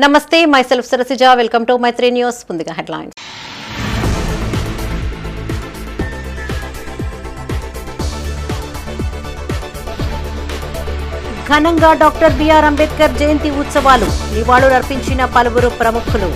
నమస్తే, myself Sarasija. Welcome to Maitri news. ముందుగా headlines. ఘనంగా డాక్టర్ బిఆర్ అంబేద్కర్ జయంతి ఉత్సవాలు, నివాళులర్పించిన పలువురు ప్రముఖులు.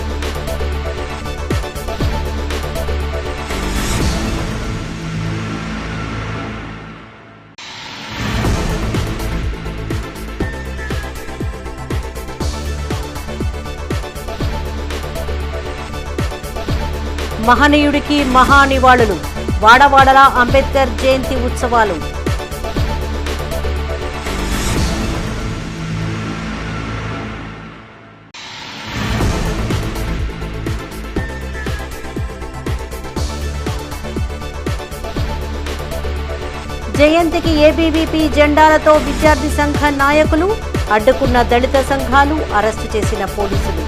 మహనీయుడికి మహా నివాళులు, వాడవాడలా అంబేద్కర్ జయంతి ఉత్సవాలు. జయంతికి ఏబీవీపీ జెండాలతో విద్యార్థి సంఘ నాయకులు, అడ్డుకున్న దళిత సంఘాలు, అరెస్టు చేసిన పోలీసులు.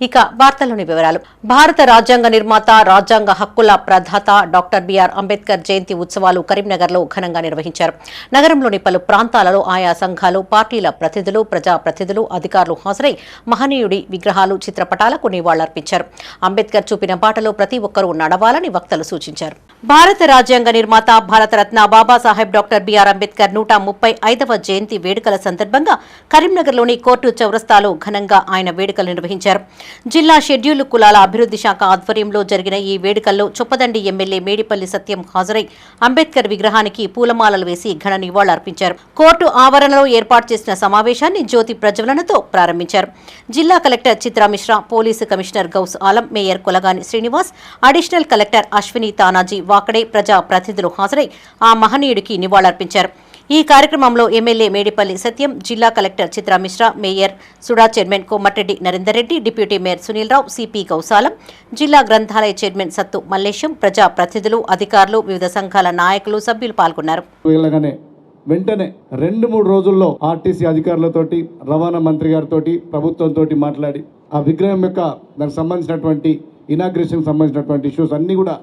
ఇక వార్తల్లోని వివరాలు. భారత రాజ్యాంగ నిర్మాత, రాజ్యాంగ హక్కుల ప్రదాత డాక్టర్ బిఆర్ అంబేద్కర్ జయంతి ఉత్సవాలు కరీంనగర్లో ఘనంగా నిర్వహించారు. నగరంలోని పలు ప్రాంతాలలో ఆయా సంఘాలు, పార్టీల ప్రతినిధులు, ప్రజాప్రతినిధులు, అధికారులు హాజరై మహనీయుడి విగ్రహాలు, చిత్రపటాలకు నివాళులర్పించారు. అంబేద్కర్ చూపిన బాటలో ప్రతి ఒక్కరూ నడవాలని వక్తలు సూచించారు. భారత రాజ్యాంగ నిర్మాత, భారతరత్న బాబాసాహెబ్ డాక్టర్ బిఆర్ అంబేద్కర్ 135వ జయంతి వేడుకల సందర్భంగా కరీంనగర్లోని కోర్టు చౌరస్తాలో ఘనంగా ఆయన వేడుకలు నిర్వహించారు. జిల్లా షెడ్యూల్ కులాల అభివృద్ధి శాఖ ఆధ్వర్యంలో జరిగిన ఈ వేడుకల్లో చొప్పదండి ఎమ్మెల్యే మేడిపల్లి సత్యం హాజరై అంబేద్కర్ విగ్రహానికి పూలమాలలు వేసి ఘన నివాళులర్పించారు. కోర్టు ఆవరణలో ఏర్పాటు చేసిన సమావేశాన్ని జ్యోతి ప్రజ్వలనతో ప్రారంభించారు. జిల్లా collector Chitra Mishra, police commissioner Gaus Alam, mayor Kolagani Srinivas, additional collector Ashwini Tanaji Wakade, ప్రజా ప్రతినిధులు హాజరై ఆ మహనీయుడికి నివాళులర్పించారు. ఈ కార్యక్రమంలో ఎమ్మెల్యే మేడిపల్లి సత్యం, జిల్లా collector Chitra Mishra, mayor SUDA chairman Komatireddy Narender Reddy, deputy mayor Sunil Rao, CP Gausalam, జిల్లా గ్రంథాలయ చైర్మన్ సత్తు మల్లేశం, ప్రజా ప్రతినిధులు, అధికారులు, వివిధ సంఘాల నాయకులు, సభ్యులు పాల్గొన్నారు. వెంటనే 2-3 రోజుల్లో ఆర్టీసీ అధికారులతోటి, రవాణా మంత్రి గారితో, ప్రభుత్వంతో మాట్లాడి ఆ విగ్రహం యొక్క దానికి సంబంధించినటువంటి ఇనాగ్రేషన్ సంబంధించినటువంటి ఇష్యూస్ అన్నీ కూడా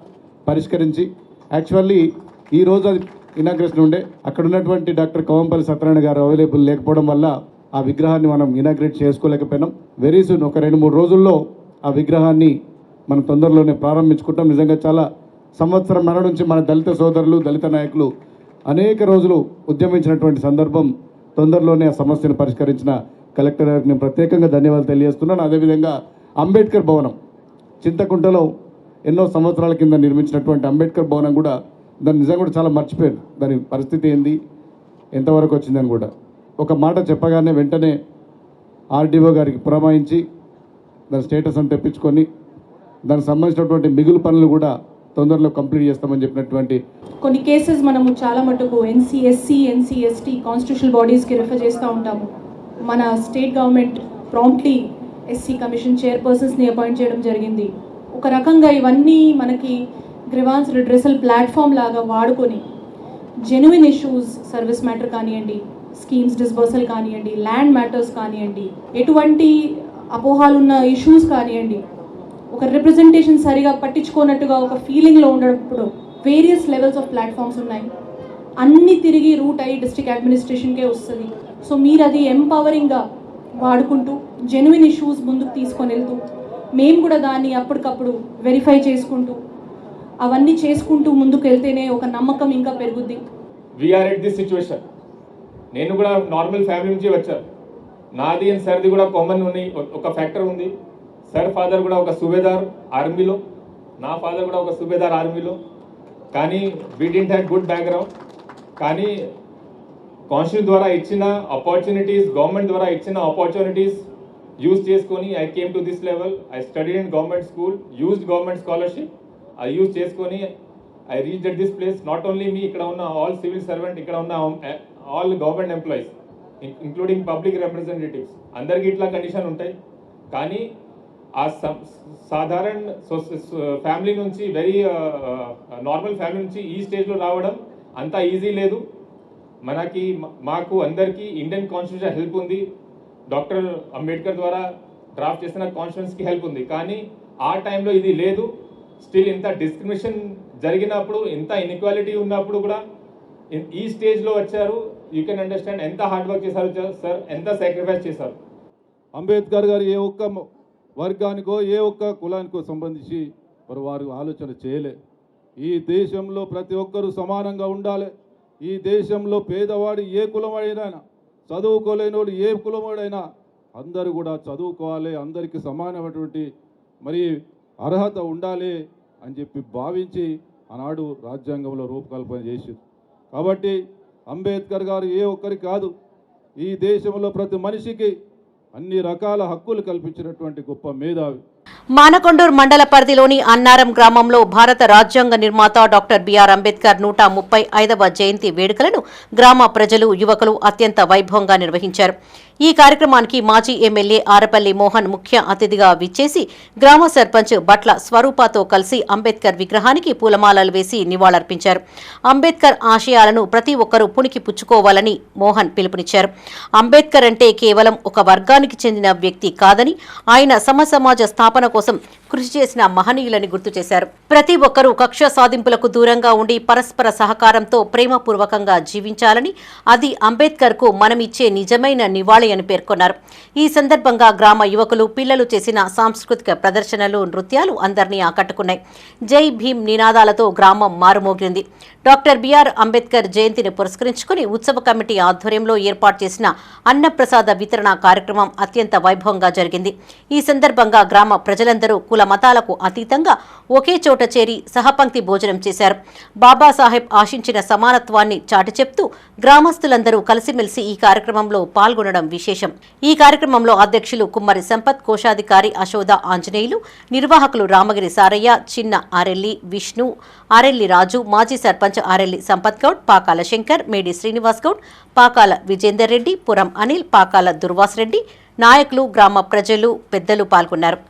పరిష్కరించి, యాక్చువల్లీ ఈ రోజు అది ఇనాగ్రేషన్ ఉండే, అక్కడ ఉన్నటువంటి డాక్టర్ కవంపల్లి సత్యనారాయణ గారు అవైలబుల్ లేకపోవడం వల్ల ఆ విగ్రహాన్ని మనం ఇనాగ్రేట్ చేసుకోలేకపోయినాం. వెరీ సూన్ ఒక 2-3 రోజుల్లో ఆ విగ్రహాన్ని మనం తొందరలోనే ప్రారంభించుకుంటాం. నిజంగా చాలా సంవత్సరం నుంచి మన దళిత సోదరులు, దళిత నాయకులు అనేక రోజులు ఉద్యమించినటువంటి సందర్భం. తొందరలోనే ఆ సమస్యను పరిష్కరించిన కలెక్టర్ గారికి నేను ప్రత్యేకంగా ధన్యవాదాలు తెలియజేస్తున్నాను. అదేవిధంగా అంబేద్కర్ భవనం చింతకుంటలో ఎన్నో సంవత్సరాల కింద నిర్మించినటువంటి అంబేద్కర్ భవనం కూడా దాన్ని నిజంగా కూడా చాలా మర్చిపోయారు. దాని పరిస్థితి ఏంది, ఎంతవరకు వచ్చిందని కూడా ఒక మాట చెప్పగానే వెంటనే ఆర్డీఓ గారికి పురమాయించి దాని స్టేటస్ అని తెప్పించుకొని దానికి సంబంధించినటువంటి మిగులు పనులు కూడా తొందరలో కంప్లీట్ చేస్తామని చెప్పినటువంటి కొన్ని కేసెస్ మనము చాలా మటుకు ఎన్సీఎస్సీ, ఎన్సీఎస్టీ కాన్స్టిట్యూషనల్ బాడీస్కి రిఫర్ చేస్తూ ఉంటాము. మన state government promptly SC commission చైర్పర్సన్స్ని అపాయింట్ చేయడం జరిగింది. ఒక రకంగా ఇవన్నీ మనకి గ్రివాన్స్ రిడ్రెసల్ ప్లాట్ఫామ్ లాగా వాడుకొని జెన్యున్ ఇష్యూస్, సర్వీస్ మ్యాటర్ కానివ్వండి, స్కీమ్స్ డిస్బర్సల్ కానివ్వండి, ల్యాండ్ మ్యాటర్స్ కానివ్వండి, ఎటువంటి అపోహాలున్న ఇష్యూస్ కానివ్వండి, ఒక రిప్రజెంటేషన్ సరిగా పట్టించుకోనట్టుగా ఒక ఫీలింగ్లో ఉండేటప్పుడు వేరియస్ లెవెల్స్ ఆఫ్ ప్లాట్ఫామ్స్ ఉన్నాయి. అన్నీ తిరిగి రూట్ అయ్యి డిస్ట్రిక్ట్ అడ్మినిస్ట్రేషన్కే వస్తుంది. సో మీరు అది ఎంపవరింగ్గా వాడుకుంటూ జెన్యున్ ఇష్యూస్ ముందుకు తీసుకొని వెళ్తూ, మేము కూడా దాన్ని అప్పటికప్పుడు వెరిఫై చేసుకుంటూ అవన్నీ చేసుకుంటూ ముందుకు వెళ్తేనే ఒక నమ్మకం ఇంకా పెరుగుద్ది. We're at this situation. నేను కూడా నార్మల్ ఫ్యామిలీ నుంచి వచ్చాను. నాది అండ్ సర్ది కూడా కామన్ ఉన్నాయి. ఒక ఫ్యాక్టర్ ఉంది. సర్ ఫాదర్ కూడా ఒక సుబేదార్ ఆర్మీలో, నా ఫాదర్ కూడా ఒక సుబేదార్ ఆర్మీలో. కానీ we didn't have good background. కానీ కాన్స్టిట్యూషన్ ద్వారా ఇచ్చిన ఆపర్చునిటీస్, గవర్నమెంట్ ద్వారా ఇచ్చిన ఆపర్చునిటీస్ యూజ్ చేసుకొని I came to this level. I studied in government school, used government scholarship. I use చేసుకొని I reach at this place. Not only me, ఇక్కడ ఉన్న all civil servant, ఇక్కడ ఉన్న all government employees, including public representatives, అందరికీ ఇట్లా condition ఉంటాయి. కానీ ఆ సాధారణ ఫ్యామిలీ నుంచి, వెరీ నార్మల్ ఫ్యామిలీ నుంచి ఈ స్టేజ్లో రావడం అంత ఈజీ లేదు. మాకు అందరికీ ఇండియన్ కాన్స్టిట్యూషన్ హెల్ప్ ఉంది. డాక్టర్ అంబేద్కర్ ద్వారా డ్రాఫ్ట్ చేసిన కాన్స్టిట్యూషన్స్కి హెల్ప్ ఉంది. కానీ ఆ టైంలో ఇది లేదు. స్టిల్ ఇంత డిస్క్రిమినేషన్ జరిగినప్పుడు, ఇంత ఇన్ఈక్వాలిటీ ఉన్నప్పుడు కూడా ఈ స్టేజ్లో వచ్చారు. యూ కెన్ అండర్స్టాండ్ ఎంత హార్డ్ వర్క్ చేశారు సార్, ఎంత సాక్రిఫైస్ చేశారు. అంబేద్కర్ గారు ఏ ఒక్క వర్గానికో ఏ ఒక్క కులానికో సంబంధించి మరి వారు ఆలోచన చేయలే. ఈ దేశంలో ప్రతి ఒక్కరూ సమానంగా ఉండాలి. ఈ దేశంలో పేదవాడు ఏ కులవాడైనా, చదువుకోలేనివాడు ఏ కులవాడైనా అందరూ కూడా చదువుకోవాలి, అందరికీ సమానమైనటువంటి మరి అర్హత ఉండాలి అని చెప్పి భావించి ఆనాడు రాజ్యాంగంలో రూపకల్పన చేసింది. కాబట్టి అంబేద్కర్ గారు ఏ ఒక్కరికి కాదు, ఈ దేశంలో ప్రతి మనిషికి అన్ని రకాల హక్కులు కల్పించినటువంటి గొప్ప మేధావి. మానకొండూరు మండల పరిధిలోని అన్నారం గ్రామంలో భారత రాజ్యాంగ నిర్మాత డాక్టర్ బిఆర్ అంబేద్కర్ 135వ జయంతి వేడుకలను గ్రామ ప్రజలు, యువకులు అత్యంత వైభవంగా నిర్వహించారు. ఈ కార్యక్రమానికి మాజీ ఎమ్మెల్యే ఆరపల్లి మోహన్ ముఖ్య అతిథిగా విచ్చేసి గ్రామ సర్పంచ్ బట్ల స్వరూపతో కలిసి అంబేద్కర్ విగ్రహానికి పూలమాలలు వేసి నివాళులర్పించారు. అంబేద్కర్ ఆశయాలను ప్రతి ఒక్కరూ పుణికి పుచ్చుకోవాలని మోహన్ పిలుపునిచ్చారు. అంబేద్కర్ అంటే కేవలం ఒక వర్గానికి చెందిన వ్యక్తి కాదని, ఆయన సమసమాజ స్థాపన కోసం కృషి చేసిన మహనీయులని గుర్తు చేశారు. ప్రతి ఒక్కరూ కక్ష సాధింపులకు దూరంగా ఉండి పరస్పర సహకారంతో ప్రేమపూర్వకంగా జీవించాలని, అది అంబేద్కర్ కు మనమిచ్చే నిజమైన నివాళి అని పేర్కొన్నారు. ఈ సందర్భంగా గ్రామ యువకులు, పిల్లలు చేసిన సాంస్కృతిక ప్రదర్శనలు, నృత్యాలు అందరినీ ఆకట్టుకున్నాయి. జై భీమ్ నినాదాలతో గ్రామం మారుమోగింది. డాక్టర్ బిఆర్ అంబేద్కర్ జయంతిని పురస్కరించుకుని ఉత్సవ కమిటీ ఆధ్వర్యంలో ఏర్పాటు చేసిన అన్నప్రసాద వితరణ కార్యక్రమం అత్యంత వైభవంగా జరిగింది. ఈ సందర్భంగా గ్రామ ప్రజలందరూ కుల మతాలకు అతీతంగా ఒకే చోట చేరి సహపంక్తి భోజనం చేశారు. బాబాసాహెబ్ ఆశించిన సమానత్వాన్ని చాటి చెప్తూ గ్రామస్తులందరూ కలిసిమెలిసి ఈ కార్యక్రమంలో పాల్గొనడం విశేషం. ఈ కార్యక్రమంలో అధ్యక్షులు కుమ్మరి సంపత్, కోశాధికారి అశోద ఆంజనేయులు, నిర్వాహకులు రామగిరి సారయ్య, చిన్న ఆరెల్లి విష్ణు, ఆరెల్లి రాజు, మాజీ సర్పంచ్ ఆరెల్లి సంపత్ గౌడ్, పాకాల శంకర్, మేడి శ్రీనివాస్ గౌడ్, పాకాల విజేందర్ రెడ్డి, పురం అనిల్, పాకాల దుర్వాస్ రెడ్డి, నాయకులు, గ్రామ ప్రజలు, పెద్దలు పాల్గొన్నారు.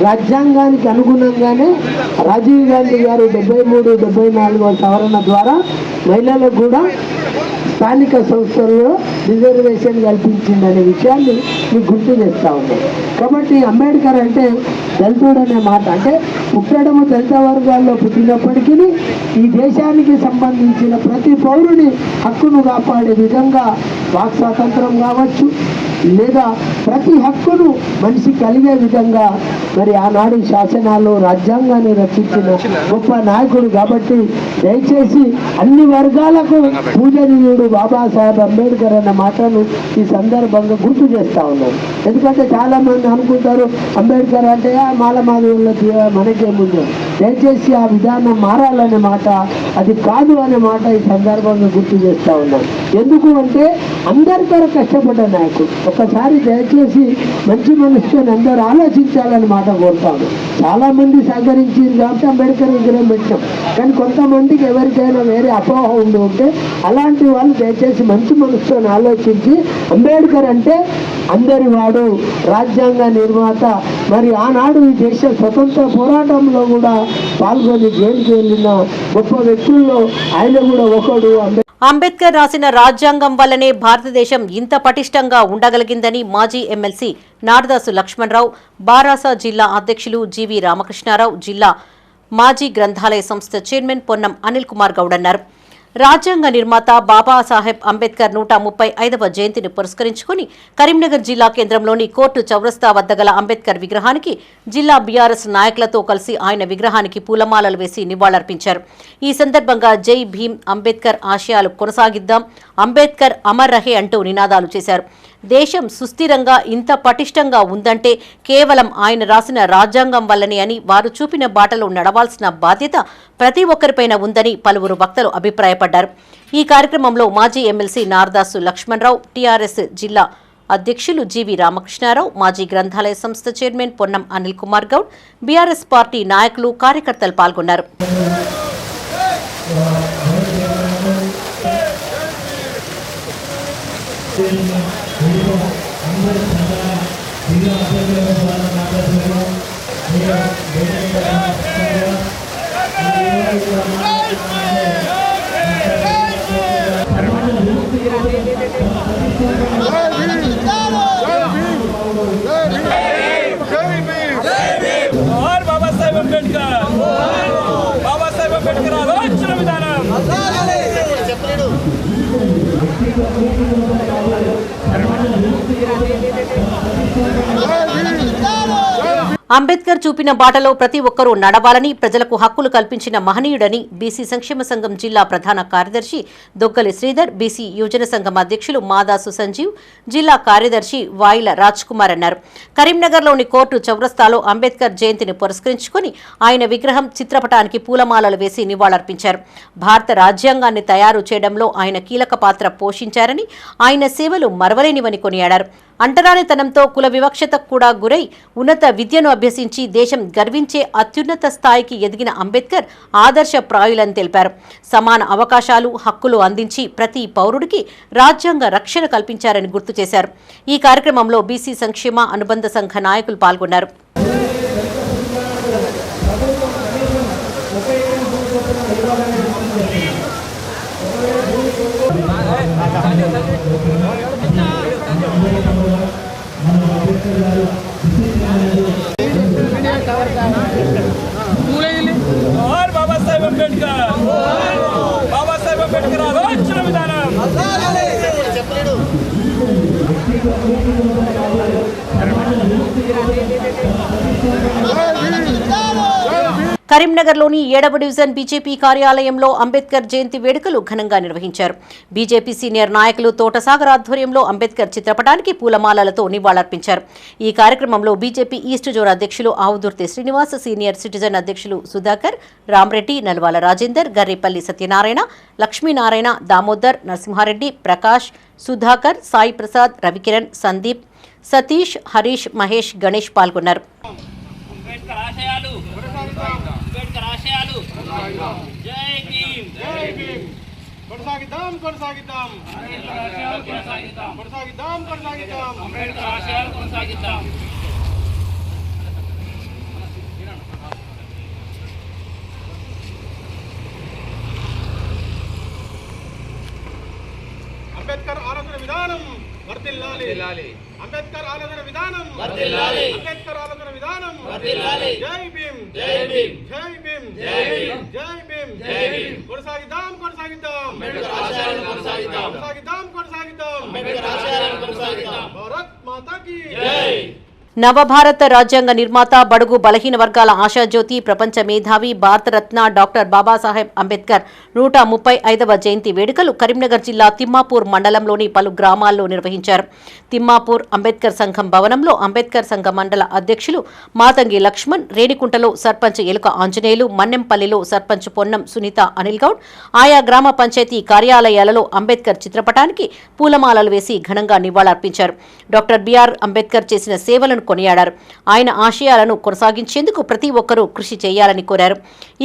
రాజ్యాంగానికి అనుగుణంగానే రాజీవ్ గాంధీ గారు 73, 74వ సవరణ ద్వారా మహిళలకు కూడా స్థానిక సంస్థల్లో రిజర్వేషన్ కల్పించిందనే విషయాన్ని మీకు గుర్తు చేస్తూ ఉన్నాం. కాబట్టి అంబేద్కర్ అంటే దళితుడు అనే మాట, అంటే పుట్టడము దళిత వర్గాల్లో పుట్టినప్పటికీ ఈ దేశానికి సంబంధించిన ప్రతి పౌరుని హక్కును కాపాడే విధంగా వాక్ స్వాతంత్రం కావచ్చు, లేదా ప్రతి హక్కును మనిషి కలిగే విధంగా మరి ఆనాడు శాసనాలు, రాజ్యాంగాన్ని రచించిన గొప్ప నాయకుడు. కాబట్టి దయచేసి అన్ని వర్గాలకు పూజనీయుడు బాబాసాహెబ్ అంబేద్కర్ అన్న మాటను ఈ సందర్భంగా గుర్తు చేస్తూ ఉన్నాను. ఎందుకంటే చాలా మంది అనుకుంటారు అంబేద్కర్ అంటే మాలమాదివులకి మనకేముందో. దయచేసి ఆ విధానం మారాలనే మాట, అది కాదు అనే మాట ఈ సందర్భంగా గుర్తు చేస్తూ ఉన్నాను. ఎందుకు అంటే అందరికీ కష్టపడ్డ నాయకుడు. ఒకసారి దయచేసి మంచి మనసుకొని అందరూ ఆలోచించాలని మాట కోరుతాను. చాలా మంది సహకరించింది కాబట్టి అంబేద్కర్ విగ్రహం పెట్టాం. కానీ కొంతమందికి ఎవరికైనా వేరే అపోహ ఉండి ఉంటే అలాంటి వాళ్ళు దయచేసి మంచి మనసుతో ఆలోచించి అంబేద్కర్ అంటే అందరి వాడు, రాజ్యాంగ నిర్మాత, మరి ఆనాడు ఈ దేశ స్వతంత్ర పోరాటంలో కూడా పాల్గొని జైలుకి వెళ్ళిన గొప్ప వ్యక్తుల్లో ఆయన కూడా ఒకడు. అంబేద్కర్ రాసిన రాజ్యాంగం వల్లనే భారతదేశం ఇంత పటిష్టంగా ఉండగలిగిందని మాజీ ఎమ్మెల్సీ నారదాసు లక్ష్మణరావు, బారాసా జిల్లా అధ్యక్షులు జీవి రామకృష్ణారావు, జిల్లా మాజీ గ్రంథాలయ సంస్థ చైర్మన్ పొన్నం అనిల్ కుమార్ గౌడ్ అన్నారు. రాజ్యాంగ నిర్మాత బాబాసాహెబ్ అంబేద్కర్ 135వ జయంతిని పురస్కరించుకుని కరీంనగర్ జిల్లా కేంద్రంలోని కోర్టు చౌరస్తా వద్ద గల అంబేద్కర్ విగ్రహానికి జిల్లా బీఆర్ఎస్ నాయకులతో కలిసి ఆయన విగ్రహానికి పూలమాలలు వేసి నివాళులర్పించారు. ఈ సందర్భంగా జై భీమ్, అంబేద్కర్ ఆశయాలు కొనసాగిద్దాం, అంబేద్కర్ అమర్ రహే అంటూ నినాదాలు చేశారు. దేశం సుస్థిరంగా ఇంత పటిష్టంగా ఉందంటే కేవలం ఆయన రాసిన రాజ్యాంగం వల్లనే అని, వారు చూపిన బాటలో నడవాల్సిన బాధ్యత ప్రతి ఒక్కరిపైన ఉందని పలువురు వక్తలు అభిప్రాయపడ్డారు. ఈ కార్యక్రమంలో మాజీ ఎమ్మెల్సీ నారదాసు లక్ష్మణరావు, టీఆర్ఎస్ జిల్లా అధ్యక్షులు జీవి రామకృష్ణారావు, మాజీ గ్రంథాలయ సంస్థ chairman Ponnam Anil Kumar Goud, BRS party నాయకులు, కార్యకర్తలు పాల్గొన్నారు. బాబాసాహెబ్ అంబేద్కర్ ఆలోచన విధానం అంబేద్కర్ చూపిన బాటలో ప్రతి ఒక్కరూ నడవాలని, ప్రజలకు హక్కులు కల్పించిన మహనీయుడని బీసీ సంక్షేమ సంఘం జిల్లా ప్రధాన కార్యదర్శి దొగ్గలి శ్రీధర్, బీసీ యువజన సంఘం అధ్యక్షులు మాదాసు సంజీవ్, జిల్లా కార్యదర్శి వాయిల రాజ్ కుమార్ అన్నారు. కరీంనగర్లోని కోర్టు చౌరస్తాలో అంబేద్కర్ జయంతిని పురస్కరించుకుని ఆయన విగ్రహం, చిత్రపటానికి పూలమాలలు వేసి నివాళులర్పించారు. భారత రాజ్యాంగాన్ని తయారు చేయడంలో ఆయన కీలక పాత్ర పోషించారని, ఆయన సేవలు మరవలేనివని కొనియాడారు. అంటరానితనంతో కుల వివక్షతకు కూడా గురై ఉన్నత విద్యను అభ్యసించి దేశం గర్వించే అత్యున్నత స్థాయికి ఎదిగిన అంబేద్కర్ ఆదర్శప్రాయులని తెలిపారు. సమాన అవకాశాలు, హక్కులు అందించి ప్రతి పౌరుడికి రాజ్యాంగ రక్షణ కల్పించారని గుర్తు చేశారు. ఈ కార్యక్రమంలో బీసీ సంక్షేమ అనుబంధ సంఘ నాయకులు పాల్గొన్నారు. బాబాసాహెబ్ అంబేద్కర్ ఆలోచన విధానం కరీంనగర్లోని 7వ డివిజన్ బీజేపీ కార్యాలయంలో అంబేద్కర్ జయంతి వేడుకలు ఘనంగా నిర్వహించారు. బీజేపీ సీనియర్ నాయకులు తోటసాగర్ ఆధ్వర్యంలో అంబేద్కర్ చిత్రపటానికి పూలమాలలతో నివాళులర్పించారు. ఈ కార్యక్రమంలో బీజేపీ ఈస్ట్ జోన్ అధ్యక్షులు ఆవుదుర్తి శ్రీనివాస్, సీనియర్ సిటిజన్ అధ్యక్షులు సుధాకర్, రామ్రెడ్డి, నల్వాల రాజేందర్, గర్రేపల్లి సత్యనారాయణ, లక్ష్మీనారాయణ, దామోదర్, నరసింహారెడ్డి, ప్రకాష్, సుధాకర్, సాయి ప్రసాద్, రవికిరణ్, సందీప్, సతీష్, హరీష్, మహేష్, గణేష్ పాల్గొన్నారు. అంబేద్కర్ ఆలోచన విధానం వర్ధిల్లాలి. అంబేద్కర్ ఆలోచన విధానం వర్ధిల్లాలి. అంబేద్కర్ ఆలోచన విధానం వర్ధిల్లాలి. జై భీమ్, జై భీమ్, జై భీమ్, జై భీమ్, జై భీమ్, జై భీమ్. కొనసాగిద్దాం అంబేద్కర్ ఆశయాలను కొనసాగిద్దాం అంబేద్కర్ ఆశయాలను కొనసాగిద్దాం. భారత్ మాతా కీ జై. నవభారత రాజ్యాంగ నిర్మాత, బడుగు బలహీన వర్గాల ఆశాజ్యోతి, ప్రపంచ మేధావి, భారతరత్న డాక్టర్ బాబాసాహెబ్ అంబేద్కర్ 135వ జయంతి వేడుకలు కరీంనగర్ జిల్లా తిమ్మాపూర్ మండలంలోని పలు గ్రామాల్లో నిర్వహించారు. తిమ్మాపూర్ అంబేద్కర్ సంఘం భవనంలో అంబేద్కర్ సంఘ మండల అధ్యక్షులు మాతంగి లక్ష్మణ్, రేణికుంటలో సర్పంచ్ ఎలుక ఆంజనేయులు, మన్నెంపల్లిలో సర్పంచ్ పొన్నం సునీత అనిల్ గౌడ్ ఆయా గ్రామ పంచాయతీ కార్యాలయాలలో అంబేద్కర్ చిత్రపటానికి పూలమాలలు వేసి ఘనంగా నివాళులర్పించారు. డాక్టర్ బిఆర్ అంబేద్కర్ చేసిన సేవలను కొనియాడారు. ఆయన ఆశయాలను కొనసాగించేందుకు ప్రతి ఒక్కరూ కృషి చేయాలని కోరారు.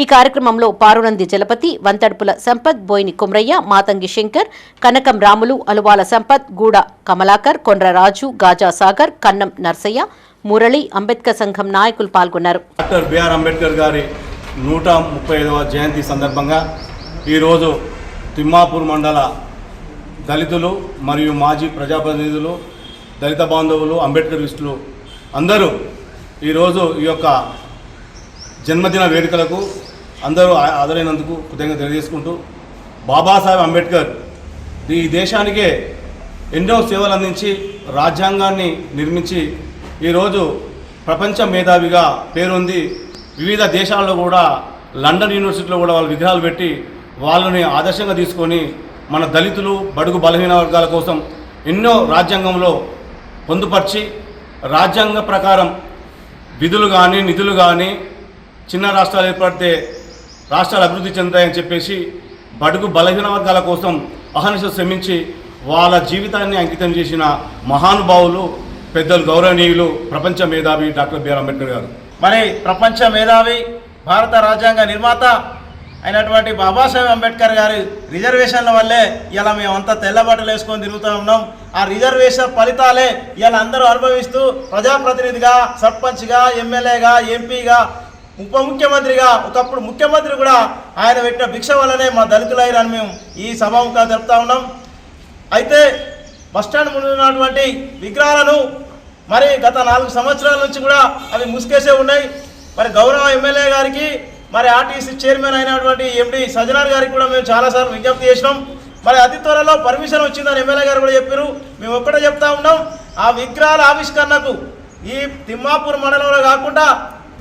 ఈ కార్యక్రమంలో పారునంది జలపతి, వంతడుపుల సంపత్, బోయిని కుమ్రయ్య, మాతంగి శంకర్, కనకం రాములు, అలువాల సంపత్, గూడ కమలాకర్, కొండ్ర రాజు, గాజా సాగర్, కన్నం నర్సయ్య, మురళి, అంబేద్కర్ సంఘం నాయకులు పాల్గొన్నారు. డాక్టర్ బిఆర్ అంబేద్కర్ గారి 135వ జయంతి సందర్భంగా ఈరోజు తిమ్మాపూర్ మండల దళితులు మరియు మాజీ ప్రజాప్రతినిధులు, దళిత బాంధవులు, అంబేద్కరిస్టులు అందరూ ఈరోజు ఈ యొక్క జన్మదిన వేడుకలకు అందరూ హాజరైనందుకు కృతజ్ఞత తెలియజేసుకుంటూ, బాబాసాహెబ్ అంబేద్కర్ ఈ దేశానికే ఎన్నో సేవలు అందించి రాజ్యాంగాన్ని నిర్మించి ఈరోజు ప్రపంచ మేధావిగా పేరొంది వివిధ దేశాల్లో కూడా లండన్ యూనివర్సిటీలో కూడా వాళ్ళ విగ్రహాలు పెట్టి వాళ్ళని ఆదర్శంగా తీసుకొని మన దళితులు, బడుగు బలహీన వర్గాల కోసం ఎన్నో రాజ్యాంగంలో పొందుపరిచి రాజ్యాంగ ప్రకారం విధులు కానీ నిధులు కానీ చిన్న రాష్ట్రాలు ఏర్పడితే రాష్ట్రాలు అభివృద్ధి చెందుతాయని చెప్పేసి బడుగు బలహీన వర్గాల కోసం అహర్నిశలు శ్రమించి వాళ్ళ జీవితాన్ని అంకితం చేసిన మహానుభావులు, పెద్దలు, గౌరవనీయులు, ప్రపంచ మేధావి డాక్టర్ బిఆర్ అంబేద్కర్ గారు. మరి ప్రపంచ మేధావి, భారత రాజ్యాంగ నిర్మాత అయినటువంటి బాబాసాహెబ్ అంబేద్కర్ గారి రిజర్వేషన్ల వల్లే ఇలా మేమంతా తెల్లబట్టలు వేసుకొని తిరుగుతూ ఉన్నాం. ఆ రిజర్వేషన్ ఫలితాలే ఇలా అందరూ అనుభవిస్తూ ప్రజాప్రతినిధిగా, సర్పంచ్గా, ఎమ్మెల్యేగా, ఎంపీగా, ఉప ముఖ్యమంత్రిగా, ఒకప్పుడు ముఖ్యమంత్రి కూడా ఆయన పెట్టిన భిక్ష వల్లనే మా దళితులైరని మేము ఈ సభాముఖంగా చెప్తా ఉన్నాం. అయితే బస్టాండ్ ముందు ఉన్నటువంటి విగ్రహాలను మరి గత 4 సంవత్సరాల నుంచి కూడా అవి ముసుకేసే ఉన్నాయి. మరి గౌరవ ఎమ్మెల్యే గారికి, మరి ఆర్టీసీ చైర్మన్ అయినటువంటి ఎండి సజ్జనార్ గారికి కూడా మేము చాలాసార్లు విజ్ఞప్తి చేసినాం. మరి అతి త్వరలో పర్మిషన్ వచ్చిందని ఎమ్మెల్యే గారు కూడా చెప్పారు. మేము ఒక్కటే చెప్తా ఉన్నాం, ఆ విగ్రహాల ఆవిష్కరణకు ఈ తిమ్మాపూర్ మండలంలో కాకుండా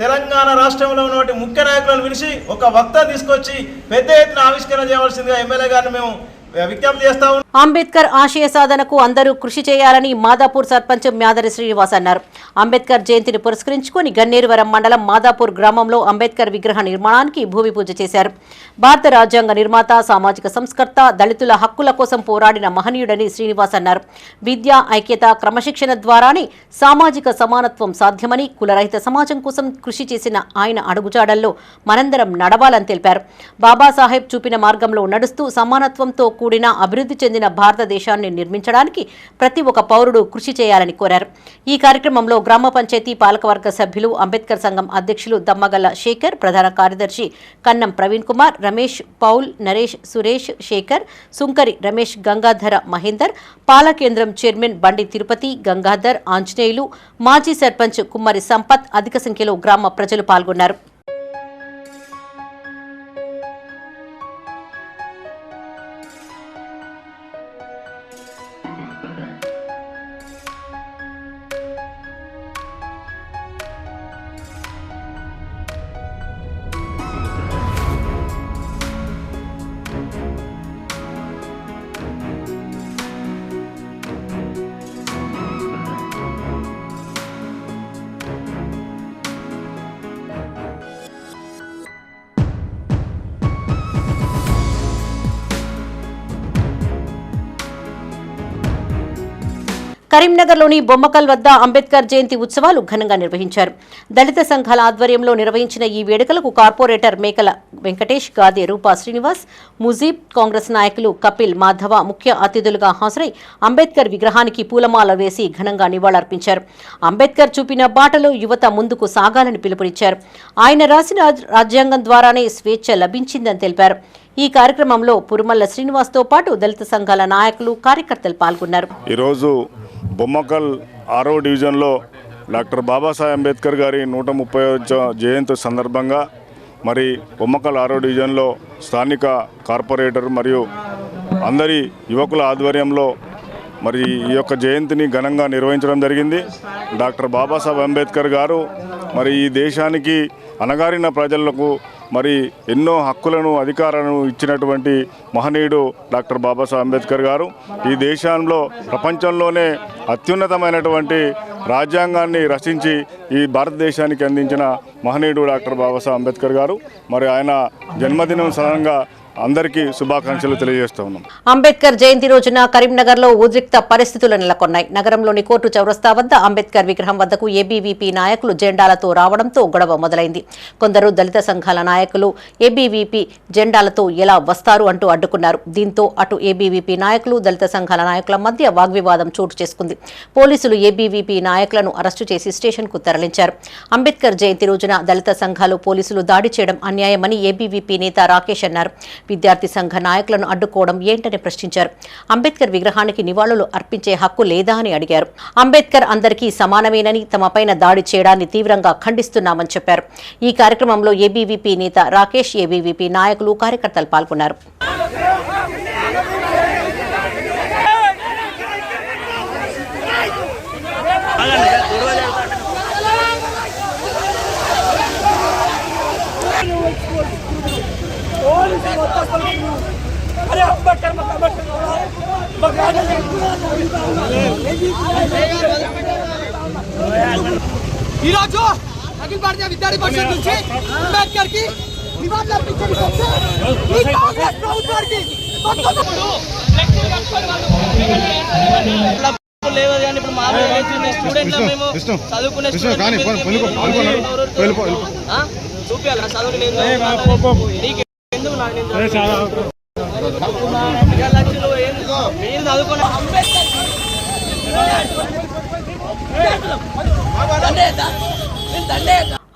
తెలంగాణ రాష్ట్రంలో ఉన్నటువంటి ముఖ్య నాయకులను పిలిచి ఒక వక్త తీసుకొచ్చి పెద్ద ఎత్తున ఆవిష్కరణ చేయవలసిందిగా ఎమ్మెల్యే గారిని మేము విజ్ఞప్తి చేస్తా ఉన్నాం. అంబేద్కర్ ఆశయ సాధనకు అందరూ కృషి చేయాలని మాదాపూర్ సర్పంచ్ మ్యాదరి శ్రీనివాస్ అన్నారు. అంబేద్కర్ జయంతిని పురస్కరించుకుని గన్నేరువరం మండలం మాదాపూర్ గ్రామంలో అంబేద్కర్ విగ్రహ నిర్మాణానికి భూమి పూజ చేశారు. భారత రాజ్యాంగ నిర్మాత, సామాజిక సంస్కర్త, దళితుల హక్కుల కోసం పోరాడిన మహనీయుడని శ్రీనివాస్ అన్నారు. విద్య, ఐక్యత, క్రమశిక్షణ ద్వారానే సామాజిక సమానత్వం సాధ్యమని, కులరహిత సమాజం కోసం కృషి చేసిన ఆయన అడుగుజాడల్లో మనందరం నడవాలని తెలిపారు. బాబాసాహెబ్ చూపిన మార్గంలో నడుస్తూ సమానత్వంతో కూడిన అభివృద్ధి చెందిన భారతదేశాన్ని నిర్మించడానికి ప్రతి ఒక్క పౌరుడు కృషి చేయాలని కోరారు. ఈ కార్యక్రమంలో గ్రామ పంచాయతీ పాలకవర్గ సభ్యులు, అంబేద్కర్ సంఘం అధ్యక్షులు దమ్మగల్ల శేఖర్, ప్రధాన కార్యదర్శి కన్నం ప్రవీణ్ కుమార్, రమేష్, పౌల్, నరేష్, సురేష్, శేఖర్, సుంకరి రమేష్, గంగాధర మహేందర్, పాలకేంద్రం చైర్మన్ బండి తిరుపతి, గంగాధర్, ఆంజనేయులు, మాజీ సర్పంచ్ కుమ్మరి సంపత్, అధిక సంఖ్యలో గ్రామ ప్రజలు పాల్గొన్నారు. కరీంనగర్లోని బొమ్మకల్ వద్ద అంబేద్కర్ జయంతి ఉత్సవాలు ఘనంగా నిర్వహించారు. దళిత సంఘాల ఆధ్వర్యంలో నిర్వహించిన ఈ వేడుకలకు కార్పొరేటర్ మేకల వెంకటేష్, గాదే రూపా శ్రీనివాస్, ముజీబ్, కాంగ్రెస్ నాయకులు కపిల్, మాధవ ముఖ్య అతిథులుగా హాజరై అంబేద్కర్ విగ్రహానికి పూలమాల వేసి ఘనంగా నివాళులర్పించారు. అంబేద్కర్ చూపిన బాటలో యువత ముందుకు సాగాలని పిలుపునిచ్చారు. ఆయన రాసిన రాజ్యాంగం ద్వారానే స్వేచ్ఛ లభించిందని తెలిపారు. ఈ కార్యక్రమంలో పురుమల్ల శ్రీనివాస్తో పాటు దళిత సంఘాల నాయకులు, కార్యకర్తలు పాల్గొన్నారు. ఈరోజు బొమ్మకల్ 6వ డివిజన్లో డాక్టర్ బాబాసాహెబ్ అంబేద్కర్ గారి 130వ జయంతి సందర్భంగా మరి బొమ్మకల్ 6వ డివిజన్లో స్థానిక కార్పొరేటర్ మరియు అందరి యువకుల ఆధ్వర్యంలో మరి ఈ యొక్క జయంతిని ఘనంగా నిర్వహించడం జరిగింది. డాక్టర్ బాబాసాహెబ్ అంబేద్కర్ గారు మరి ఈ దేశానికి అణగారిన ప్రజలకు మరి ఎన్నో హక్కులను, అధికారాలను ఇచ్చినటువంటి మహనీయుడు డాక్టర్ బాబాసాహెబ్ అంబేద్కర్ గారు. ఈ దేశంలో ప్రపంచంలోనే అత్యున్నతమైనటువంటి రాజ్యాంగాన్ని రచించి ఈ భారతదేశానికి అందించిన మహనీయుడు డాక్టర్ బాబాసాహెబ్ అంబేద్కర్ గారు. మరి ఆయన జన్మదినం సడన్గా అందరికీ శుభాకాంక్షలు తెలియజేస్తా ఉన్నాం. అంబేద్కర్ జయంతి రోజున కరీంనగర్లో ఉద్రిక్త పరిస్థితులు నెలకొన్నాయి. నగరంలోని కోర్టు చౌరస్తా వద్ద అంబేద్కర్ విగ్రహం వద్దకు ఏబీవీపీ నాయకులు జెండాలతో రావడంతో గొడవ మొదలైంది. కొందరు దళిత సంఘాల నాయకులు ఏబీవీపీ జెండాలతో ఎలా వస్తారు అంటూ అడ్డుకున్నారు. దీంతో అటు ఏబీవీపీ నాయకులు, దళిత సంఘాల నాయకుల మధ్య వాగ్వివాదం చోటు చేసుకుంది. పోలీసులు ఏబీవీపీ నాయకులను అరెస్టు చేసి స్టేషన్కు తరలించారు. అంబేద్కర్ జయంతి రోజున దళిత సంఘాలు, పోలీసులు దాడి చేయడం అన్యాయమని ఏబీవీపీ నేత రాకేష్ అన్నారు. విద్యార్థి సంఘ నాయకులను అడ్డుకోవడం ఏంటని ప్రశ్నించారు. అంబేద్కర్ విగ్రహానికి నివాళులు అర్పించే హక్కు లేదా అని అడిగారు. అంబేద్కర్ అందరికీ సమానమేనని, తమపైన దాడి చేయడాన్ని తీవ్రంగా ఖండిస్తున్నామని చెప్పారు. ఈ కార్యక్రమంలో ఏబీవీపీ నేత రాకేష్, ఏబీవీపీ నాయకులు, కార్యకర్తలు పాల్గొన్నారు. ఈరోజు అఖిల భారతీయ విద్యార్థి పరిషత్ నుంచి అంబేద్కర్ కి నివాళులు అర్పించడానికి కాంగ్రెస్ ప్రభుత్వానికి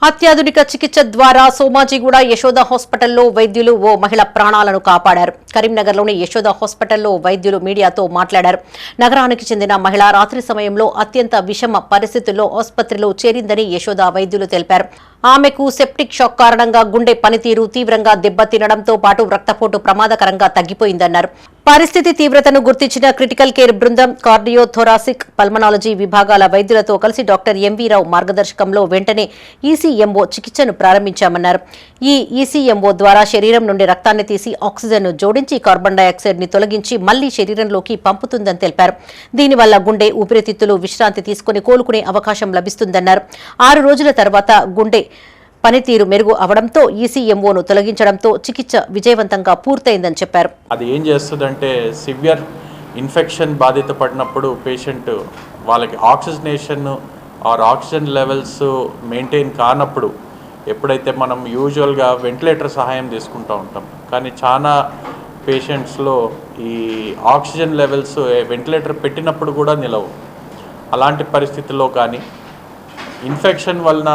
అత్యాధునిక చికిత్స ద్వారా సోమాజిగూడ యశోద హాస్పిటల్లో వైద్యులు ఓ మహిళ ప్రాణాలను కాపాడారు. కరీంనగర్లోని యశోద హాస్పిటల్లో వైద్యులు మీడియాతో మాట్లాడారు. నగరానికి చెందిన మహిళ రాత్రి సమయంలో అత్యంత విషమ పరిస్థితుల్లో ఆసుపత్రిలో చేరిందని యశోద వైద్యులు తెలిపారు. ఆమెకు సెప్టిక్ షాక్ కారణంగా గుండె పనితీరు తీవ్రంగా దెబ్బతినడంతో పాటు రక్తపోటు ప్రమాదకరంగా తగ్గిపోయిందన్నారు. పరిస్థితి తీవ్రతను గుర్తించిన క్రిటికల్ కేర్ బృందం కార్డియో థొరాసిక్ పల్మనాలజీ విభాగాల వైద్యులతో కలిసి డాక్టర్ ఎంవీ రావు మార్గదర్శకంలో వెంటనే ఈసీఎంఓ చికిత్సను ప్రారంభించామన్నారు. ఈ ఈసీఎంఓ ద్వారా శరీరం నుండి రక్తాన్ని తీసి ఆక్సిజన్ను జోడించి కార్బన్ డయాక్సైడ్ ని తొలగించి మళ్లీ శరీరంలోకి పంపుతుందని తెలిపారు. దీనివల్ల గుండె, ఊపిరితిత్తులు విశ్రాంతి తీసుకుని కోలుకునే అవకాశం లభిస్తుందన్నారు. 6 రోజుల తర్వాత గుండె పనితీరు మెరుగు అవడంతో ఈసీఎంఓను తొలగించడంతో చికిత్స విజయవంతంగా పూర్తయిందని చెప్పారు. అది ఏం చేస్తుందంటే సివియర్ ఇన్ఫెక్షన్ బాధిత పడినప్పుడు పేషెంట్ వాళ్ళకి oxygenation or oxygen levels maintain కానప్పుడు ఎప్పుడైతే మనం యూజువల్గా వెంటిలేటర్ సహాయం తీసుకుంటూ ఉంటాం, కానీ చాలా పేషెంట్స్లో ఈ ఆక్సిజన్ లెవెల్స్ వెంటిలేటర్ పెట్టినప్పుడు కూడా నిలవు. అలాంటి పరిస్థితుల్లో కానీ ఇన్ఫెక్షన్ వలన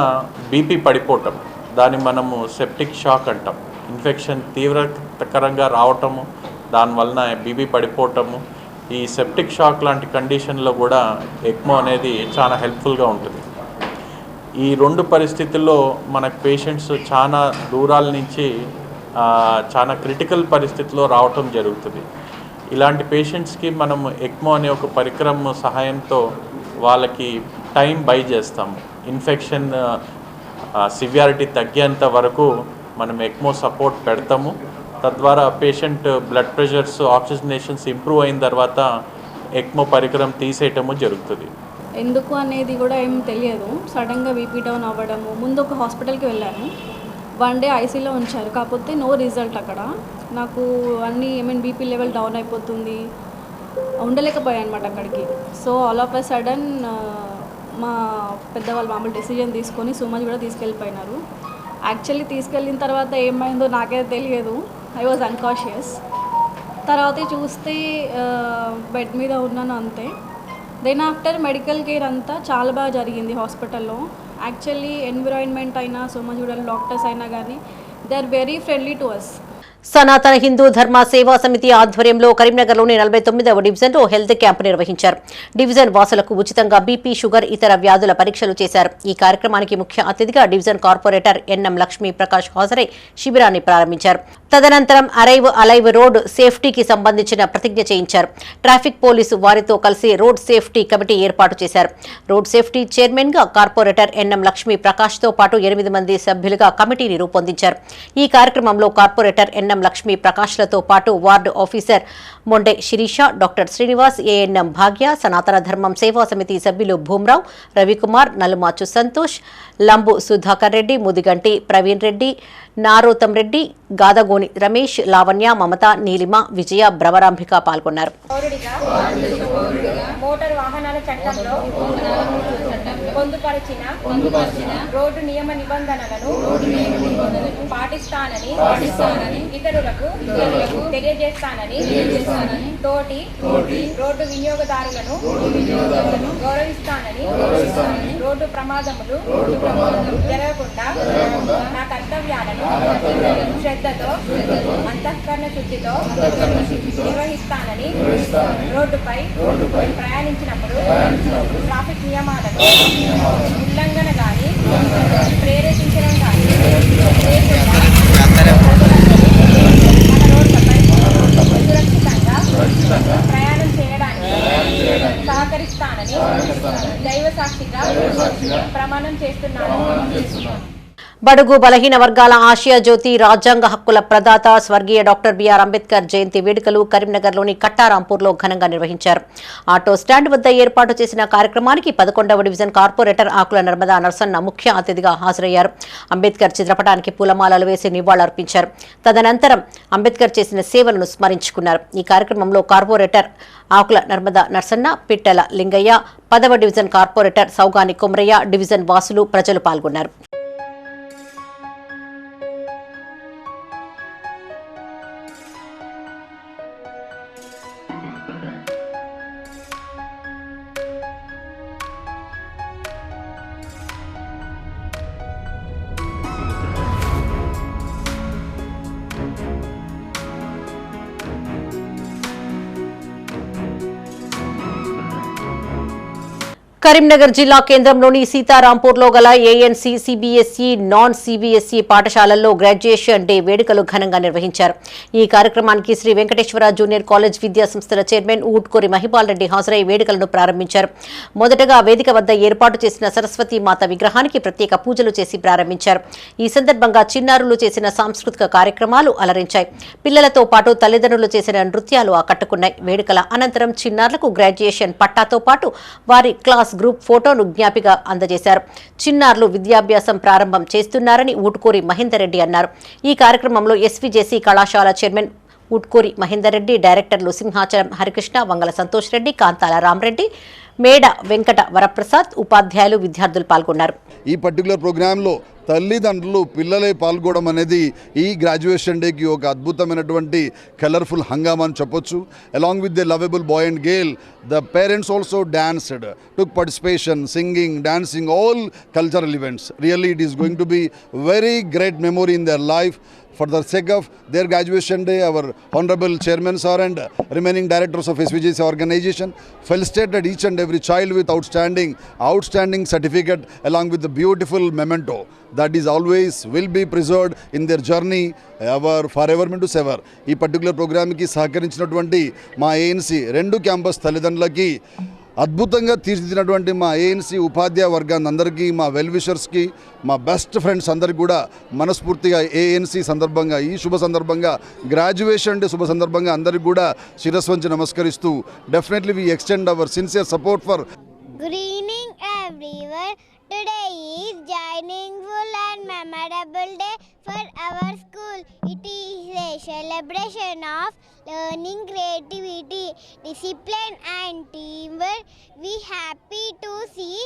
బీపీ పడిపోవటం, దాన్ని మనము సెప్టిక్ షాక్ అంటాం. ఇన్ఫెక్షన్ తీవ్రతకరంగా రావటము, దానివలన బీపీ పడిపోవటము, ఈ సెప్టిక్ షాక్ లాంటి కండిషన్లో కూడా ఎక్మో అనేది చాలా హెల్ప్ఫుల్గా ఉంటుంది. ఈ 2 పరిస్థితుల్లో మనకు పేషెంట్స్ చాలా దూరాల నుంచి చాలా క్రిటికల్ పరిస్థితిలో రావటం జరుగుతుంది. ఇలాంటి పేషెంట్స్కి మనం ఎక్మో అనే ఒక పరికరం సహాయంతో వాళ్ళకి టైం బై చేస్తాము. ఇన్ఫెక్షన్ సివియారిటీ తగ్గేంత వరకు మనం ఎక్మో సపోర్ట్ పెడతాము. తద్వారా పేషెంట్ బ్లడ్ ప్రెషర్స్, ఆక్సిజనేషన్స్ ఇంప్రూవ్ అయిన తర్వాత ఎక్మో పరికరం తీసేయటము జరుగుతుంది. ఎందుకు అనేది కూడా ఏం తెలియదు. సడన్గా బీపీ డౌన్ అవ్వడము. ముందు ఒక హాస్పిటల్కి వెళ్ళాను, 1 డే ఐసీలో ఉంచారు, కాకపోతే నో రిజల్ట్. అక్కడ నాకు అన్నీ బీపీ లెవెల్ డౌన్ అయిపోతుంది, ఉండలేకపోయాను అనమాట అక్కడికి. So all of a sudden మా పెద్దవాళ్ళు మామూలు డెసిజన్ తీసుకొని సుమన్ కూడా తీసుకెళ్ళిపోయినారు. యాక్చువల్లీ తీసుకెళ్ళిన తర్వాత ఏమైందో నాకే తెలియదు. I was unconscious. తర్వాత చూస్తే బెడ్ మీద ఉన్నాను అంతే. దెన్ ఆఫ్టర్ మెడికల్ కేర్ అంతా చాలా బాగా జరిగింది హాస్పిటల్లో. యాక్చువల్లీ ఎన్విరాన్మెంట్ అయినా, సుమన్ చూడాలి డాక్టర్స్ అయినా కానీ they are very friendly to us. సనాతన హిందూ ధర్మ సేవా సమితి ఆధ్వర్యంలో కరీంనగర్లోని 49వ డివిజన్లో హెల్త్ క్యాంప్ నిర్వహించారు. డివిజన్ వాసులకు ఉచితంగా బీపీ, షుగర్, ఇతర వ్యాధుల పరీక్షలు చేశారు. ఈ కార్యక్రమానికి ముఖ్య అతిథిగా division corporator NM Lakshmi Prakash హాజరై శిబిరాన్ని ప్రారంభించారు. తదనంతరం అరైవ్ అలైవ్ రోడ్ సేఫ్టీకి సంబంధించిన ప్రతిజ్ఞ చేయించారు. ట్రాఫిక్ పోలీసు వారితో కలిసి రోడ్ సేఫ్టీ కమిటీ ఏర్పాటు చేశారు. రోడ్ సేఫ్టీ చైర్మన్ గా కార్పొరేటర్ ఎన్ఎం లక్ష్మీ ప్రకాష్ తో పాటు 8 మంది సభ్యులుగా కమిటీని రూపొందించారు. ఈ కార్యక్రమంలో కార్పొరేటర్ ఎన్ఎం లక్ష్మీ ప్రకాష్లతో పాటు ward officer మొండే Sirisha, doctor Srinivas, ANM భాగ్య, సనాతన ధర్మం సేవా సమితి సభ్యులు భూమరావు, రవికుమార్, నలుమాచు సంతోష్, లంబు సుధాకర్ రెడ్డి, ముదిగంటి ప్రవీణ్ రెడ్డి, నారోతం రెడ్డి, గాదగోని రమేష్, లావణ్య, మమత, నీలిమ, విజయ, భ్రవరాంభిక పాల్గొన్నారు. మోటారు వాహనాల చట్టంలో పొందుపరిచిన రోడ్డు నియమ నిబంధనలను పాటిస్తానని ఇతరులకు తెలియజేస్తానని తోటి రోడ్డు వినియోగదారులను గౌరవిస్తానని రోడ్డు ప్రమాదములు జరగకుండా నా కర్తవ్యాలను శ్రద్ధతో అంతఃకరణ శుద్ధితో నిర్వహిస్తానని రోడ్డుపై ప్రయాణించినప్పుడు ట్రాఫిక్ నియమాలను ఉల్లంఘన కానీ ప్రేరేపించడం కానీ లేకుండా సురక్షితంగా ప్రయాణం చేయడానికి సహకరిస్తానని దైవ సాక్షిగా ప్రమాణం చేస్తున్నాను. బడుగు బలహీన వర్గాల ఆసియా జ్యోతి, రాజ్యాంగ హక్కుల ప్రదాత స్వర్గీయ డాక్టర్ బిఆర్ అంబేద్కర్ జయంతి వేడుకలు కరీంనగర్లోని కట్టారాంపూర్లో ఘనంగా నిర్వహించారు. ఆటో స్టాండ్ వద్ద ఏర్పాటు చేసిన కార్యక్రమానికి 11వ డివిజన్ కార్పొరేటర్ ఆకుల నర్మదా నర్సన్న ముఖ్య అతిథిగా హాజరయ్యారు. అంబేద్కర్ చిత్రపటానికి పూలమాలలు వేసి నివాళులర్పించారు. తదనంతరం అంబేద్కర్ చేసిన సేవలను స్మరించుకున్నారు. ఈ కార్యక్రమంలో కార్పొరేటర్ ఆకుల నర్మదా నర్సన్న, పిట్టల లింగయ్య, 10వ డివిజన్ కార్పొరేటర్ సౌగాని కొమరయ్య, డివిజన్ వాసులు, ప్రజలు పాల్గొన్నారు. కరీంనగర్ జిల్లా కేంద్రంలోని సీతారాంపూర్లో గల ఏఎన్సీ సిబిఎస్ఈ నాన్ సిబిఎస్ఈ పాఠశాలల్లో గ్రాడ్యుయేషన్ డే వేడుకలు ఘనంగా నిర్వహించారు. ఈ కార్యక్రమానికి శ్రీ వెంకటేశ్వర జూనియర్ కాలేజ్ విద్యా సంస్థల చైర్మన్ ఊట్కూరి మహిపాల్ రెడ్డి హాజరై వేడుకలను ప్రారంభించారు. మొదటగా వేదిక వద్ద ఏర్పాటు చేసిన సరస్వతీ మాత విగ్రహానికి ప్రత్యేక పూజలు చేసి ప్రారంభించారు. ఈ సందర్భంగా చిన్నారులు చేసిన సాంస్కృతిక కార్యక్రమాలు అలరించాయి. పిల్లలతో పాటు తల్లిదండ్రులు చేసిన నృత్యాలు ఆకట్టుకున్నాయి. వేడుకల అనంతరం చిన్నారులకు గ్రాడ్యుయేషన్ పట్టాతో పాటు వారి క్లాస్ గ్రూప్ ఫోటోను జ్ఞాపిక అందజేశారు. చిన్నారులు విద్యాభ్యాసం ప్రారంభం చేస్తున్నారని ఊట్కూరి మహేందర్ రెడ్డి అన్నారు. ఈ కార్యక్రమంలో ఎస్విజేసి కళాశాల చైర్మన్ ఊట్కూరి మహేందర్ రెడ్డి, డైరెక్టర్లు సింహాచలం హరికృష్ణ, వంగల సంతోష్ రెడ్డి, కాంతాల రామరెడ్డి, మేడ వెంకట వరప్రసాద్, ఉపాధ్యాయులు, విద్యార్థులు పాల్గొన్నారు. ఈ పర్టికులర్ ప్రోగ్రాంలో తల్లిదండ్రులు పిల్లలే పాల్గొనడం అనేది ఈ గ్రాడ్యుయేషన్ డేకి ఒక అద్భుతమైనటువంటి కలర్ఫుల్ హంగామా అని చెప్పొచ్చు. Along with the lovable boy and girl, the parents also danced, took participation, singing, dancing, all cultural events. Really it is going to be very great memory in their life. For the sake of their graduation day, our honorable chairman sir and remaining directors of SVJC organization felicitated each and every child with outstanding certificate along with the beautiful memento that is always will be preserved in their journey forever into sever. ఈ particular ప్రోగ్రామ్కి సహకరించినటువంటి మా ANC 2 campus తల్లిదండ్రులకి, అద్భుతంగా తీర్చిదిద్దినటువంటి మా ANC ఉపాధ్యాయ వర్గాన్ని అందరికీ, మా వెల్ విషర్స్కి, మా బెస్ట్ ఫ్రెండ్స్ అందరికీ కూడా మనస్ఫూర్తిగా ఏఎన్సీ సందర్భంగా, ఈ శుభ సందర్భంగా, గ్రాడ్యుయేషన్ డే శుభ సందర్భంగా అందరికీ కూడా శిరస్సు వంచి నమస్కరిస్తూ definitely we extend our sincere support for. Good evening everyone. Today is joyful and memorable day for our school. It is a celebration of learning, creativity, discipline and teamwork. We happy to see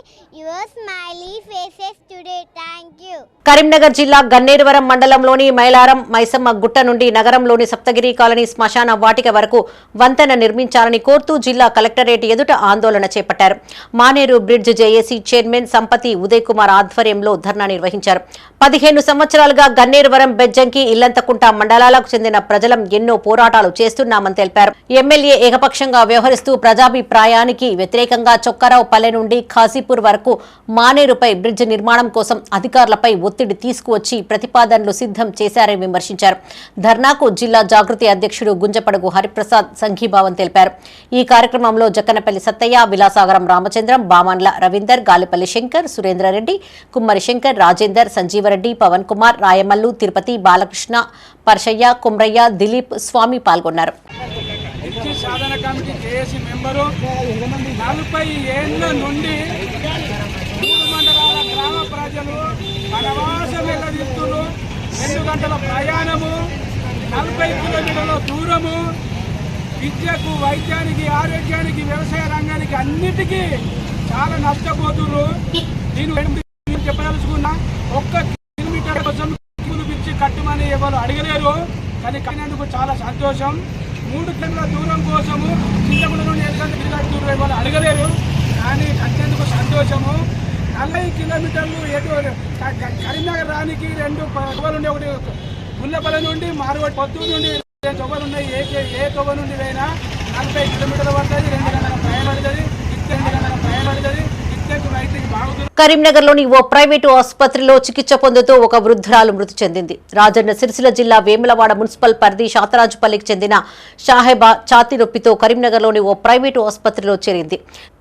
your smiley faces today. Thank you. Karimnagar జిల్లా గన్నేరువరం మండలంలోని మైలారం మైసమ్మ గుట్ట నుండి నగరంలోని Saptagiri colony శ్మశాన వాటిక వరకు వంతెన నిర్మించాలని కోరుతూ జిల్లా కలెక్టరేట్ ఎదుట ఆందోళన చేపట్టారు. Maneru bridge JAC chairman Sampathi Uday Kumar ఆధ్వర్యంలో ధర్నా నిర్వహించారు. 15 సంవత్సరాలుగా గన్నేరువరం, బెజ్జంకి, ఇల్లంతకుంట మండలాలకు చెందిన ప్రజలం ఎన్నో పోరాటాలు చేస్తున్నామని తెలిపారు. ఎమ్మెల్యే ఏకపక్షంగా వ్యవహరిస్తూ ప్రజాభిప్రాయానికి వ్యతిరేకంగా చొక్కారావు పల్లె నుండి ఖాజీపూర్ వరకు మానేరుపై బ్రిడ్జ్ నిర్మాణం కోసం అధికారులపై ఒత్తిడి తీసుకువచ్చి ప్రతిపాదనలు సిద్ధం చేశారని విమర్శించారు. ధర్నాకు జిల్లా జాగృతి అధ్యక్షుడు గుంజపడుగు హరిప్రసాద్ సంఘీభావం తెలిపారు. ఈ కార్యక్రమంలో జక్కనపల్లి సత్తయ్య, విలాసాగరం రామచంద్రం, బామన్ల రవీందర్, గాలిపల్లి శంకర్, సురేంద్రరెడ్డి, కుమ్మరి శంకర్, రాజేందర్, సంజీవరెడ్డి, పవన్ కుమార్, రాయమల్లు, తిరుపతి, బాలకృష్ణ, పర్షయ్య, కుమ్రయ్య, దిలీప్, స్వామి పాల్గొన్నారు. సాధన కమిటీ జేఏసీ మెంబరు 40 ఏళ్ల నుండి 3 మండలాల గ్రామ ప్రజలు వనవాసం వెళ్లదీస్తున్నారు. 2 గంటల ప్రయాణము, 40 కిలోమీటర్ల దూరము, విద్యకు, వైద్యానికి, ఆరోగ్యానికి, వ్యవసాయ రంగానికి అన్నిటికీ చాలా నష్టపోతున్నారు. నేను చెప్పదలుచుకున్నా, 1 కిలోమీటర్ కోసం పిచ్చి కట్టుమని ఎవరు అడగలేరు. కానీ కట్టినందుకు చాలా సంతోషం. 3 కిలోమీటర్ల దూరం కోసము చింతకుంట నుండి దూరం ఎవరు అడగలేరు. కానీ కట్టేందుకు సంతోషము. 40 కిలోమీటర్లు కరీంనగర్ రానికి 2 తొవ్వలు ఉండే, ఒకటి గుల్లపల్లి నుండి మారువడి పొత్తూరు నుండి 2 తొవ్వలు ఉన్నాయి. ఏ తొవ్వ నుండి అయినా 40 కిలోమీటర్లు పడుతుంది. 2 గంటల ప్రయాణపడుతుంది. 2 గంటల ప్రయాణపడుతుంది. కరీంనగర్లోని ఓ ప్రైవేటు ఆసుపత్రిలో చికిత్స పొందుతూ ఒక వృద్ధురాలు మృతి చెందింది. రాజన్న సిరిసిల్ల జిల్లా వేములవాడ మున్సిపల్ పరిధి శాతరాజుపల్లికి చెందిన షాహెబా ఛాతీ నొప్పితో కరీంనగర్లోని ఓ ప్రైవేటు ఆసుపత్రిలో చేరింది.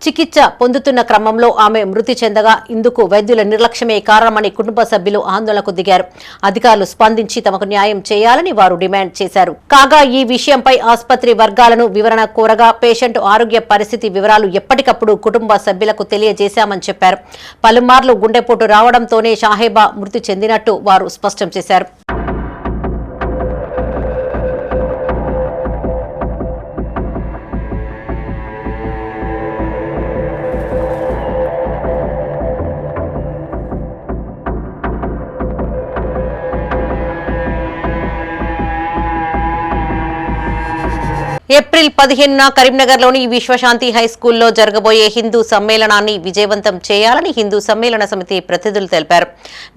చికిత్స పొందుతున్న క్రమంలో ఆమె మృతి చెందగా ఇందుకు వైద్యుల నిర్లక్ష్యమే కారణమని కుటుంబ సభ్యులు ఆందోళనకు దిగారు. అధికారులు స్పందించి తమకు న్యాయం చేయాలని వారు డిమాండ్ చేశారు. కాగా ఈ విషయంపై ఆసుపత్రి వర్గాలను వివరణ కోరగా పేషెంట్ ఆరోగ్య పరిస్థితి వివరాలు ఎప్పటికప్పుడు కుటుంబ సభ్యులకు తెలియజేశామని చెప్పారు. పలుమార్లు గుండెపోటు రావడంతోనే షాహేబా మృతి చెందినట్టు వారు స్పష్టం చేశారు. ఏప్రిల్ 15న కరీంనగర్లోని విశ్వశాంతి హైస్కూల్లో జరగబోయే హిందూ సమ్మేళనాన్ని విజయవంతం చేయాలని హిందూ సమ్మేళన సమితి ప్రతినిధులు తెలిపారు.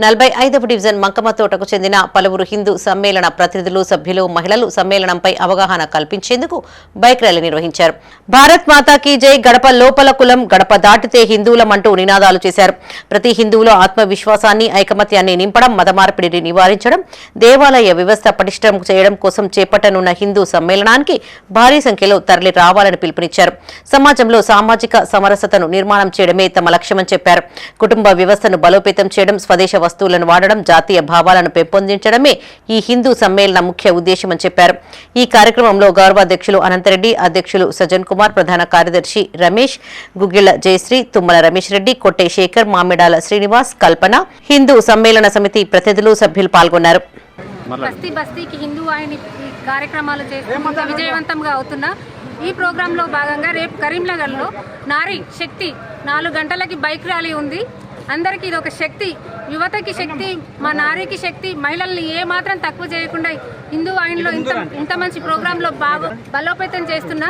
45వ డివిజన్ మంకమతోటకు చెందిన పలువురు హిందూ సమ్మేళన ప్రతినిధులు, సభ్యులు, మహిళలు సమ్మేళనంపై అవగాహన కల్పించేందుకు బైక్ ర్యాలీ నిర్వహించారు. భారత్ మాతాకి జై, గడప లోపల కులం, గడప దాటితే హిందువులమంటూ నినాదాలు చేశారు. ప్రతి హిందువులో ఆత్మవిశ్వాసాన్ని, ఐకమత్యాన్ని నింపడం, మత మార్పిడిని నివారించడం, దేవాలయ వ్యవస్థ పటిష్టం చేయడం కోసం చేపట్టనున్న హిందూ సమ్మేళనానికి భారీ సంఖ్యలో తరలి రావాలని పిలుపునిచ్చారు. సమాజంలో సామాజిక సమరసతను నిర్మాణం చేయడమే తమ లక్ష్యమని చెప్పారు. కుటుంబ వ్యవస్థను బలోపేతం చేయడం, స్వదేశ వస్తువులను వాడడం, జాతీయ భావాలను పెంపొందించడమే ఈ హిందూ సమ్మేళన ముఖ్య ఉద్దేశమని చెప్పారు. ఈ కార్యక్రమంలో గౌరవాధ్యక్షులు అనంతరెడ్డి, అధ్యక్షులు సజ్జన్ కుమార్, ప్రధాన కార్యదర్శి రమేష్, గుగ్గిళ్ల జయశ్రీ, తుమ్మల రమేష్ రెడ్డి, కొట్టే శేఖర్, మామిడాల శ్రీనివాస్, కల్పన, హిందూ సమ్మేళన సమితి ప్రతినిధులు, సభ్యులు పాల్గొన్నారు. బస్తీ బస్తీకి హిందూ వాహిని కార్యక్రమాలు చేస్తూ విజయవంతంగా అవుతున్న ఈ ప్రోగ్రాంలో భాగంగా రేపు కరీంనగర్లో నారీ శక్తి 4 గంటలకి బైక్ ర్యాలీ ఉంది. అందరికీ ఇది ఒక శక్తి, యువతకి శక్తి, మా నారీకి శక్తి, మహిళల్ని ఏమాత్రం తక్కువ చేయకుండా హిందూ వాహినిలో ఇంత మంచి ప్రోగ్రాంలో బాగా బలోపేతం చేస్తున్న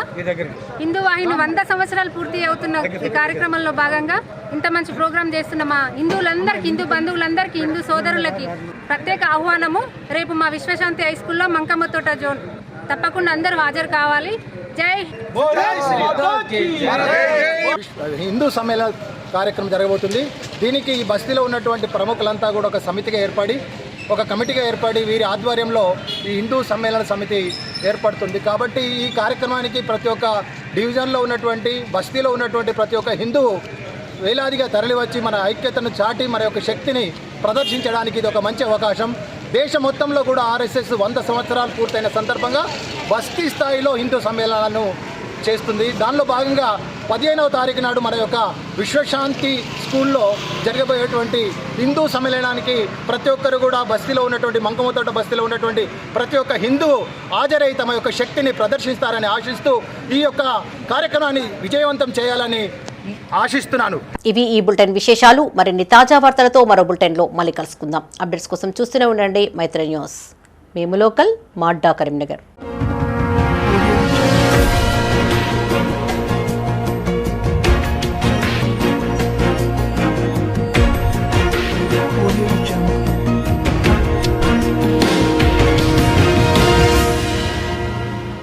హిందూ వాహిని 100 సంవత్సరాలు పూర్తి అవుతున్న ఈ కార్యక్రమంలో భాగంగా ఇంత మంచి ప్రోగ్రాం చేస్తున్న మా హిందువులందరికీ, హిందూ బంధువులందరికీ, హిందూ సోదరులకి ప్రత్యేక ఆహ్వానము. రేపు మా విశ్వశాంతి హై స్కూల్లో మంకమ్మతోట జోన్ తప్పకుండా అందరూ హాజరు కావాలి. జై హిందూ సమ్మేళన కార్యక్రమం జరగబోతుంది. దీనికి ఈ బస్తీలో ఉన్నటువంటి ప్రముఖులంతా కూడా ఒక సమితిగా ఏర్పడి, ఒక కమిటీగా ఏర్పడి వీరి ఆధ్వర్యంలో ఈ హిందూ సమ్మేళన సమితి ఏర్పడుతుంది. కాబట్టి ఈ కార్యక్రమానికి ప్రతి ఒక్క డివిజన్లో ఉన్నటువంటి, బస్తీలో ఉన్నటువంటి ప్రతి ఒక్క హిందువు వేలాదిగా తరలివచ్చి మన ఐక్యతను చాటి మన యొక్క శక్తిని ప్రదర్శించడానికి ఇది ఒక మంచి అవకాశం. దేశం మొత్తంలో కూడా ఆర్ఎస్ఎస్ 100 సంవత్సరాలు పూర్తయిన సందర్భంగా బస్తీ స్థాయిలో హిందూ సమ్మేళనాలను చేస్తుంది. దానిలో భాగంగా 15వ తారీఖు నాడు మన యొక్క విశ్వశాంతి స్కూల్లో జరగబోయేటువంటి హిందూ సమ్మేళనానికి ప్రతి ఒక్కరు కూడా బస్తీలో ఉన్నటువంటి, మంకమతోట బస్తీలో ఉన్నటువంటి ప్రతి ఒక్క హిందువు హాజరై తమ యొక్క శక్తిని ప్రదర్శిస్తారని ఆశిస్తూ ఈ యొక్క కార్యక్రమాన్ని విజయవంతం చేయాలని ఆశిస్తున్నాను. ఇవి ఈ బులెటిన్ విశేషాలు. మరిన్ని తాజా వార్తలతో మరో బులెటిన్లో మళ్ళీ కలుసుకుందాం. అప్డేట్స్ కోసం చూస్తూనే ఉండండి మైత్రి న్యూస్. మేము లోకల్, మాడ్డా, కరీంనగర్.